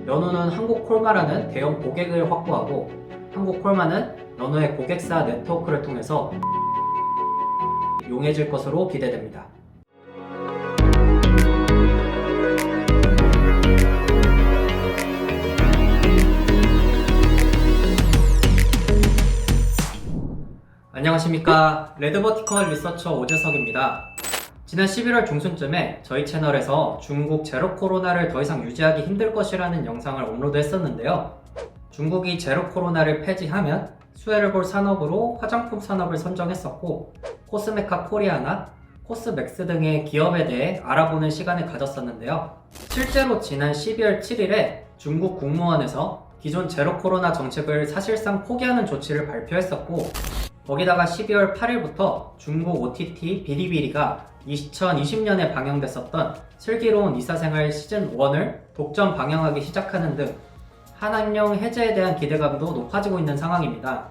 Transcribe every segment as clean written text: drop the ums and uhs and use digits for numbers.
연호는 한국콜마라는 대형 고객을 확보하고 한국콜마는 연호의 고객사 네트워크를 통해서 용해질 것으로 기대됩니다. 안녕하십니까. 레드버티컬 리서처 오재석입니다. 지난 11월 중순쯤에 저희 채널에서 중국 제로 코로나를 더 이상 유지하기 힘들 것이라는 영상을 업로드했었는데요. 중국이 제로 코로나를 폐지하면 수혜를 볼 산업으로 화장품 산업을 선정했었고 코스메카 코리아나 코스맥스 등의 기업에 대해 알아보는 시간을 가졌었는데요. 실제로 지난 12월 7일에 중국 국무원에서 기존 제로 코로나 정책을 사실상 포기하는 조치를 발표했었고 거기다가 12월 8일부터 중국 OTT 비리비리가 2020년에 방영됐었던 슬기로운 의사생활 시즌1을 독점 방영하기 시작하는 등 한한령 해제에 대한 기대감도 높아지고 있는 상황입니다.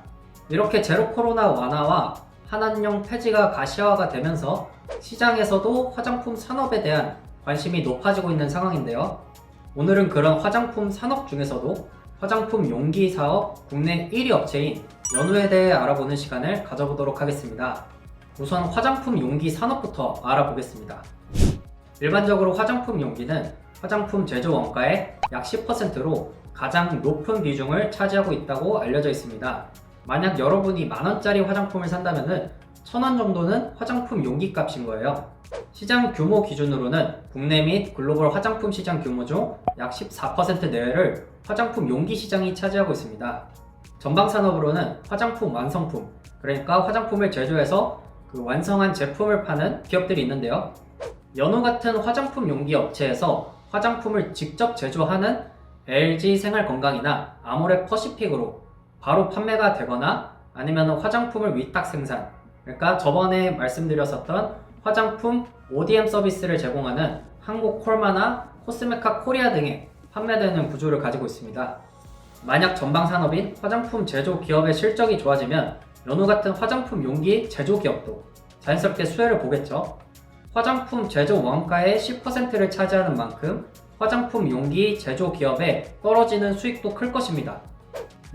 이렇게 제로 코로나 완화와 한한령 폐지가 가시화가 되면서 시장에서도 화장품 산업에 대한 관심이 높아지고 있는 상황인데요. 오늘은 그런 화장품 산업 중에서도 화장품 용기 사업 국내 1위 업체인 연호에 대해 알아보는 시간을 가져보도록 하겠습니다. 우선 화장품 용기 산업부터 알아보겠습니다. 일반적으로 화장품 용기는 화장품 제조 원가의 약 10%로 가장 높은 비중을 차지하고 있다고 알려져 있습니다. 만약 여러분이 만원짜리 화장품을 산다면 1000원 정도는 화장품 용기 값인 거예요. 시장 규모 기준으로는 국내 및 글로벌 화장품 시장 규모 중 약 14% 내외를 화장품 용기 시장이 차지하고 있습니다. 전방 산업으로는 화장품 완성품, 그러니까 화장품을 제조해서 그 완성한 제품을 파는 기업들이 있는데요. 연호 같은 화장품 용기 업체에서 화장품을 직접 제조하는 LG 생활건강이나 아모레 퍼시픽으로 바로 판매가 되거나 아니면 화장품을 위탁 생산, 그러니까 저번에 말씀드렸었던 화장품 ODM 서비스를 제공하는 한국콜마나 코스메카 코리아 등에 판매되는 구조를 가지고 있습니다. 만약 전방 산업인 화장품 제조 기업의 실적이 좋아지면 연호 같은 화장품 용기 제조 기업도 자연스럽게 수혜를 보겠죠. 화장품 제조 원가의 10%를 차지하는 만큼 화장품 용기 제조 기업의 떨어지는 수익도 클 것입니다.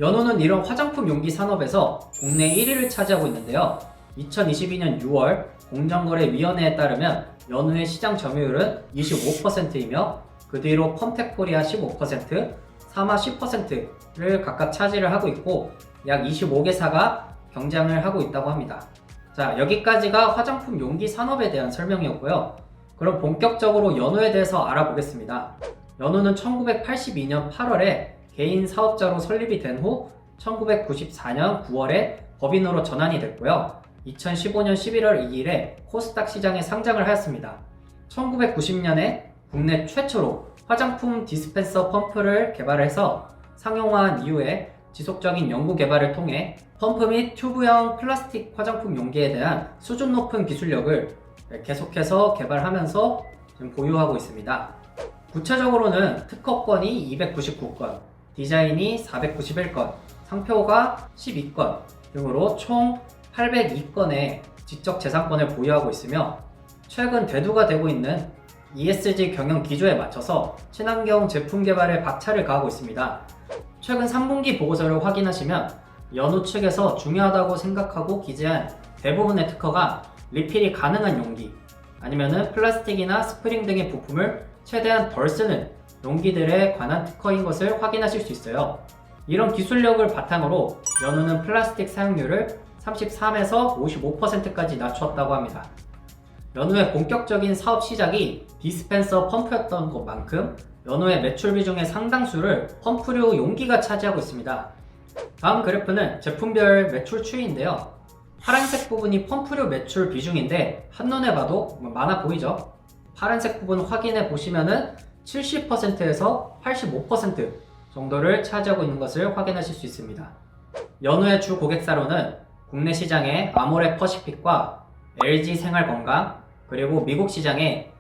연호는 이런 화장품 용기 산업에서 국내 1위를 차지하고 있는데요. 2022년 6월 공정거래위원회에 따르면 연호의 시장 점유율은 25%이며 그 뒤로 펌텍코리아 15%, 사마 10%를 각각 차지를 하고 있고 약 25개사가 경쟁을 하고 있다고 합니다. 자, 여기까지가 화장품 용기 산업에 대한 설명이었고요. 그럼 본격적으로 연호에 대해서 알아보겠습니다. 연호는 1982년 8월에 개인 사업자로 설립이 된 후 1994년 9월에 법인으로 전환이 됐고요. 2015년 11월 2일에 코스닥 시장에 상장을 하였습니다. 1990년에 국내 최초로 화장품 디스펜서 펌프를 개발해서 상용화한 이후에 지속적인 연구 개발을 통해 펌프 및 튜브형 플라스틱 화장품 용기에 대한 수준 높은 기술력을 계속해서 개발하면서 지금 보유하고 있습니다. 구체적으로는 특허권이 299건, 디자인이 491건, 상표가 12건 등으로 총 802건의 지적재산권을 보유하고 있으며 최근 대두가 되고 있는 ESG 경영 기조에 맞춰서 친환경 제품 개발에 박차를 가하고 있습니다. 최근 3분기 보고서를 확인하시면 연호 측에서 중요하다고 생각하고 기재한 대부분의 특허가 리필이 가능한 용기 아니면 플라스틱이나 스프링 등의 부품을 최대한 덜 쓰는 용기들에 관한 특허인 것을 확인하실 수 있어요. 이런 기술력을 바탕으로 연호는 플라스틱 사용률을 33에서 55%까지 낮추었다고 합니다. 연호의 본격적인 사업 시작이 디스펜서 펌프였던 것만큼 연호의 매출 비중의 상당수를 펌프류 용기가 차지하고 있습니다. 다음 그래프는 제품별 매출 추이인데요. 파란색 부분이 펌프류 매출 비중인데 한눈에 봐도 많아 보이죠? 파란색 부분 확인해 보시면은 70%에서 85% 정도를 차지하고 있는 것을 확인하실 수 있습니다. 연호의 주 고객사로는 국내 시장의 아모레 퍼시픽과 LG 생활건강 그리고 미국 시장에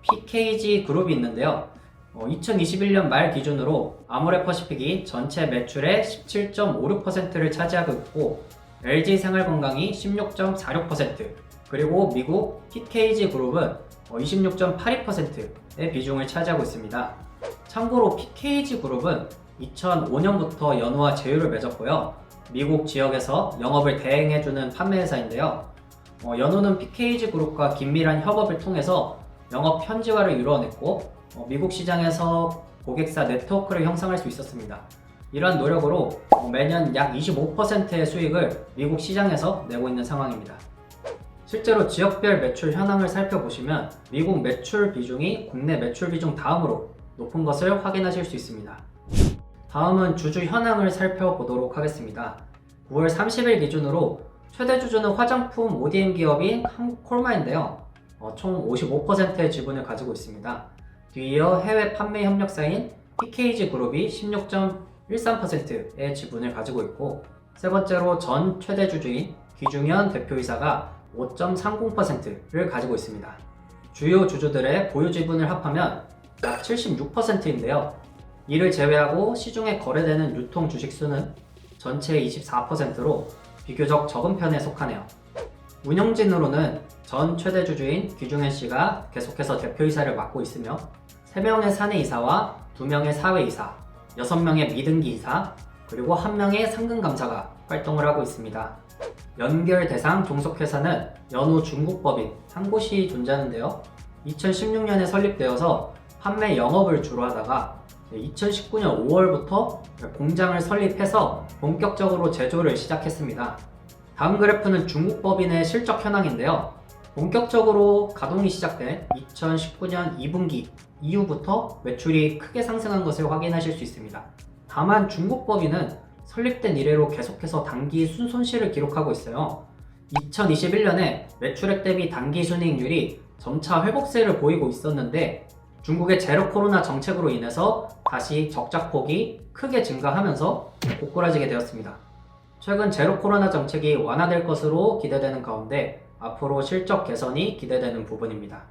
PKG 그룹이 있는데요. 2021년 말 기준으로 아모레 퍼시픽이 전체 매출의 17.56%를 차지하고 있고 LG 생활건강이 16.46% 그리고 미국 PKG 그룹은 26.82%의 비중을 차지하고 있습니다. 참고로 PKG 그룹은 2005년부터 연우와 제휴를 맺었고요. 미국 지역에서 영업을 대행해주는 판매회사인데요. 연우는 PKG 그룹과 긴밀한 협업을 통해서 영업 현지화를 이루어냈고 미국 시장에서 고객사 네트워크를 형성할 수 있었습니다. 이러한 노력으로 매년 약 25%의 수익을 미국 시장에서 내고 있는 상황입니다. 실제로 지역별 매출 현황을 살펴보시면 미국 매출 비중이 국내 매출 비중 다음으로 높은 것을 확인하실 수 있습니다. 다음은 주주 현황을 살펴보도록 하겠습니다. 9월 30일 기준으로 최대 주주는 화장품 ODM 기업인 한국콜마인데요. 총 55%의 지분을 가지고 있습니다. 뒤이어 해외 판매 협력사인 PKG 그룹이 16.13%의 지분을 가지고 있고, 세 번째로 전 최대 주주인 기중현 대표이사가 5.30%를 가지고 있습니다. 주요 주주들의 보유 지분을 합하면 약 76%인데요. 이를 제외하고 시중에 거래되는 유통 주식 수는 전체의 24%로 비교적 적은 편에 속하네요. 운영진으로는 전 최대 주주인 기중현 씨가 계속해서 대표이사를 맡고 있으며 3명의 사내이사와 2명의 사회이사, 6명의 미등기 이사, 그리고 1명의 상근감사가 활동을 하고 있습니다. 연결 대상 종속회사는 연우 중국법인 한 곳이 존재하는데요. 2016년에 설립되어서 판매 영업을 주로 하다가 2019년 5월부터 공장을 설립해서 본격적으로 제조를 시작했습니다. 다음 그래프는 중국법인의 실적 현황인데요. 본격적으로 가동이 시작된 2019년 2분기 이후부터 매출이 크게 상승한 것을 확인하실 수 있습니다. 다만 중국법인은 설립된 이래로 계속해서 단기 순손실을 기록하고 있어요. 2021년에 매출액 대비 단기 순이익률이 점차 회복세를 보이고 있었는데 중국의 제로 코로나 정책으로 인해서 다시 적자폭이 크게 증가하면서 고꾸라지게 되었습니다. 최근 제로 코로나 정책이 완화될 것으로 기대되는 가운데 앞으로 실적 개선이 기대되는 부분입니다.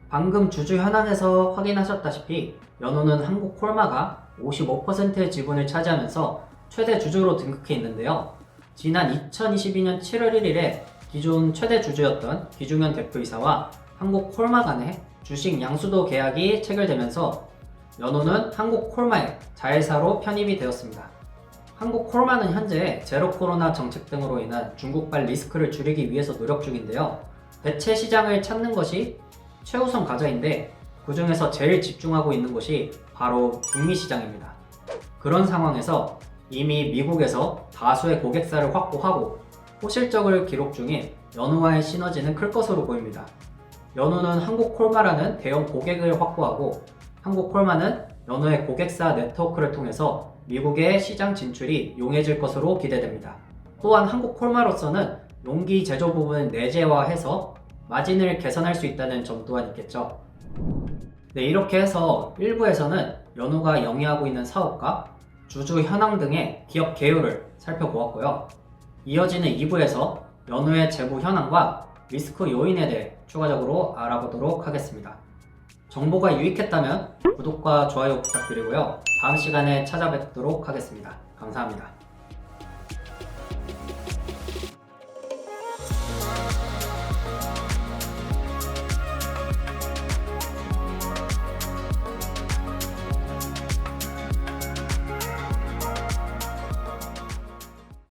방금 주주 현황에서 확인하셨다시피 연우는 한국콜마가 55%의 지분을 차지하면서 최대 주주로 등극해 있는데요. 지난 2022년 7월 1일에 기존 최대 주주였던 기중현 대표이사와 한국콜마 간의 주식 양수도 계약이 체결되면서 연우는 한국콜마의 자회사로 편입이 되었습니다. 한국콜마는 현재 제로 코로나 정책 등으로 인한 중국발 리스크를 줄이기 위해서 노력 중인데요. 대체 시장을 찾는 것이 최우선 과제인데 그 중에서 제일 집중하고 있는 곳이 바로 북미 시장입니다. 그런 상황에서 이미 미국에서 다수의 고객사를 확보하고 호실적을 기록 중인 연우와의 시너지는 클 것으로 보입니다. 연우는 한국콜마라는 대형 고객을 확보하고 한국콜마는 연우의 고객사 네트워크를 통해서 미국의 시장 진출이 용이해질 것으로 기대됩니다. 또한 한국콜마로서는 용기 제조 부분을 내재화해서 마진을 개선할 수 있다는 점 또한 있겠죠. 네, 이렇게 해서 1부에서는 연우가 영위하고 있는 사업과 주주 현황 등의 기업 개요를 살펴보았고요. 이어지는 2부에서 연우의 재무 현황과 리스크 요인에 대해 추가적으로 알아보도록 하겠습니다. 정보가 유익했다면 구독과 좋아요 부탁드리고요. 다음 시간에 찾아뵙도록 하겠습니다. 감사합니다.